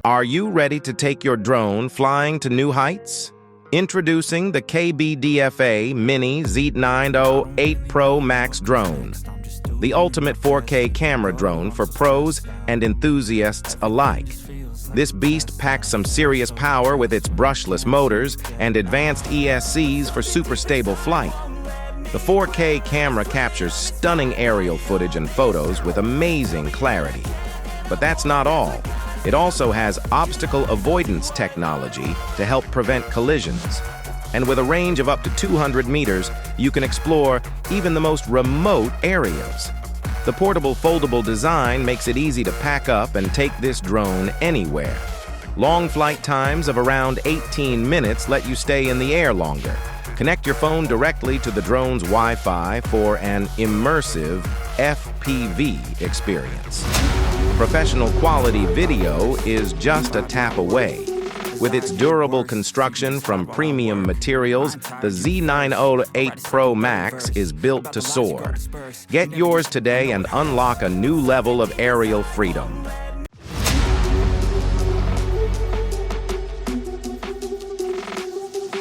Are you ready to take your drone flying to new heights? Introducing the KBDFA Mini Z908Pro Max drone, the ultimate 4K camera drone for pros and enthusiasts alike. This beast packs some serious power with its brushless motors and advanced ESCs for super stable flight. The 4K camera captures stunning aerial footage and photos with amazing clarity. But that's not all. It also has obstacle avoidance technology to help prevent collisions. And with a range of up to 200 meters, you can explore even the most remote areas. The portable foldable design makes it easy to pack up and take this drone anywhere. Long flight times of around 18 minutes let you stay in the air longer. Connect your phone directly to the drone's Wi-Fi for an immersive FPV experience. Professional quality video is just a tap away. With its durable construction from premium materials, the Z908Pro Max is built to soar. Get yours today and unlock a new level of aerial freedom.